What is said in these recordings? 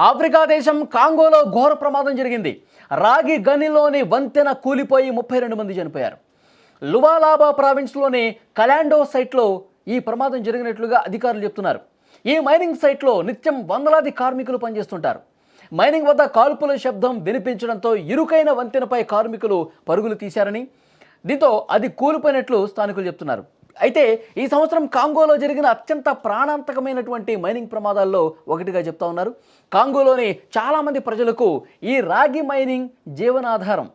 Africa దేశం కాంగోలో ఘోర ప్రమాదం జరిగింది. రాగి గనిలోని వంతెన కూలిపోయి 32 మంది చనిపోయారు. లువాలాబా ప్రావిన్స్లోని కలాండో సైట్లో ఈ ప్రమాదం జరిగినట్లుగా అధికారులు చెప్తున్నారు. ఈ మైనింగ్ సైట్లో నిత్యం వందలాది కార్మికులు పనిచేస్తుంటారు. మైనింగ్ వద్ద కాల్పుల శబ్దం వినిపించడంతో ఇరుకైన వంతెనపై కార్మికులు పరుగులు తీశారని, దీంతో అది కూలిపోయినట్లు స్థానికులు చెప్తున్నారు. అయితే ఈ సంవత్సరం కాంగోలో జరిగిన అత్యంత ప్రాణాంతకమైనటువంటి మైనింగ్ ప్రమాదాల్లో ఒకటిగా చెప్తా ఉన్నారు. కాంగోలోని చాలామంది ప్రజలకు ఈ రాగి మైనింగ్ జీవనాధారం.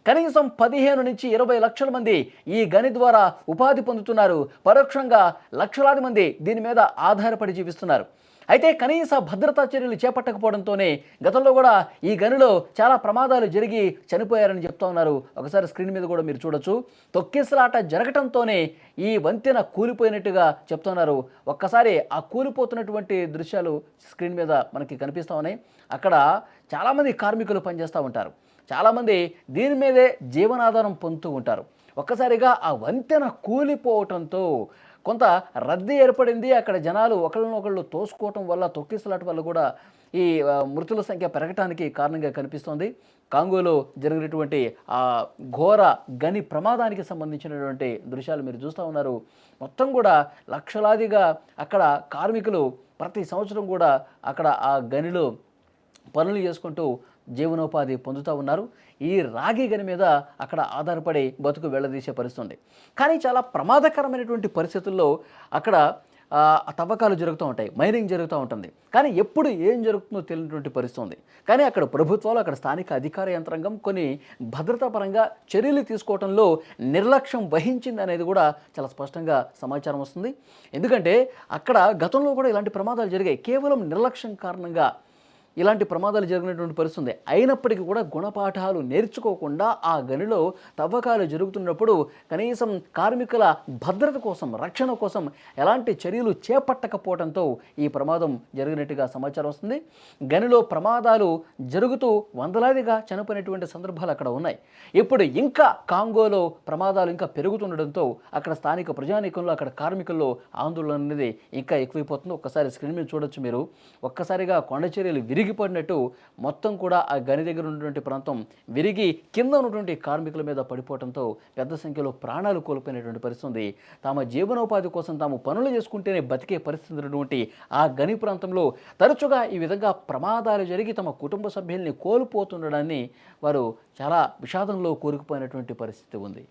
కనీసం 15 నుంచి 20 లక్షల మంది ఈ గని ద్వారా ఉపాధి పొందుతున్నారు. పరోక్షంగా లక్షలాది మంది దీని మీద ఆధారపడి జీవిస్తున్నారు. అయితే కనీస భద్రతా చర్యలు చేపట్టకపోవడంతోనే గతంలో కూడా ఈ గనిలో చాలా ప్రమాదాలు జరిగి చనిపోయారని చెప్తా ఉన్నారు. ఒకసారి స్క్రీన్ మీద కూడా మీరు చూడొచ్చు. తొక్కిసలాట జరగటంతోనే ఈ వంతెన కూలిపోయినట్టుగా చెప్తున్నారు. ఒక్కసారి ఆ కూలిపోతున్నటువంటి దృశ్యాలు స్క్రీన్ మీద మనకి కనిపిస్తూ ఉన్నాయి. అక్కడ చాలామంది కార్మికులు పనిచేస్తూ ఉంటారు. చాలామంది దీని మీదే జీవనాధారం పొందుతూ ఉంటారు. ఒక్కసారిగా ఆ వంతెన కూలిపోవటంతో కొంత రద్దీ ఏర్పడింది. అక్కడ జనాలు ఒకళ్ళనొకళ్ళు తోసుకోవటం వల్ల, తొక్కిసలాట వల్ల కూడా ఈ మృతుల సంఖ్య పెరగటానికి కారణంగా కనిపిస్తోంది. కాంగోలో జరిగినటువంటి ఆ ఘోర గని ప్రమాదానికి సంబంధించినటువంటి దృశ్యాలు మీరు చూస్తూ ఉన్నారు. మొత్తం కూడా లక్షలాదిగా అక్కడ కార్మికులు ప్రతి సంవత్సరం కూడా అక్కడ ఆ గనిలో పనులు చేసుకుంటూ జీవనోపాధి పొందుతూ ఉన్నారు. ఈ రాగి గని మీద అక్కడ ఆధారపడి బతుకు వెళ్ళదీసే పరిస్థితుంది. కానీ చాలా ప్రమాదకరమైనటువంటి పరిస్థితుల్లో అక్కడ తవ్వకాలు జరుగుతూ ఉంటాయి, మైనింగ్ జరుగుతూ ఉంటుంది. కానీ ఎప్పుడు ఏం జరుగుతుందో తెలియనటువంటి పరిస్థితి ఉంది. కానీ అక్కడ ప్రభుత్వాలు, అక్కడ స్థానిక అధికార యంత్రాంగం కొన్ని భద్రతా పరంగా చర్యలు తీసుకోవడంలో నిర్లక్ష్యం వహించింది అనేది కూడా చాలా స్పష్టంగా సమాచారం వస్తుంది. ఎందుకంటే అక్కడ గతంలో కూడా ఇలాంటి ప్రమాదాలు జరిగాయి. కేవలం నిర్లక్ష్యం కారణంగా ఇలాంటి ప్రమాదాలు జరిగినటువంటి పరిస్థితి ఉంది. అయినప్పటికీ కూడా గుణపాఠాలు నేర్చుకోకుండా ఆ గనిలో తవ్వకాలు జరుగుతున్నప్పుడు కనీసం కార్మికుల భద్రత కోసం, రక్షణ కోసం ఎలాంటి చర్యలు చేపట్టకపోవడంతో ఈ ప్రమాదం జరిగినట్టుగా సమాచారం వస్తుంది. గనిలో ప్రమాదాలు జరుగుతూ వందలాదిగా చనిపోయినటువంటి సందర్భాలు అక్కడ ఉన్నాయి. ఇప్పుడు ఇంకా కాంగోలో ప్రమాదాలు ఇంకా పెరుగుతుండడంతో అక్కడ స్థానిక ప్రజానీకంలో, అక్కడ కార్మికుల్లో ఆందోళన అనేది ఇంకా ఎక్కువైపోతుంది. ఒక్కసారి స్క్రీన్ మీద చూడొచ్చు మీరు. ఒక్కసారిగా కొండ చర్యలు విరిగిపడినట్టు మొత్తం కూడా ఆ గని దగ్గర ఉన్నటువంటి ప్రాంతం విరిగి కింద ఉన్నటువంటి కార్మికుల మీద పడిపోవడంతో పెద్ద సంఖ్యలో ప్రాణాలు కోల్పోయినటువంటి పరిస్థితి ఉంది. తమ జీవనోపాధి కోసం తాము పనులు చేసుకుంటేనే బతికే పరిస్థితి ఉన్నటువంటి ఆ గని ప్రాంతంలో తరచుగా ఈ విధంగా ప్రమాదాలు జరిగి తమ కుటుంబ సభ్యుల్ని కోల్పోతుండడాన్ని వారు చాలా విషాదంలో కూరుకుపోయినటువంటి పరిస్థితి ఉంది.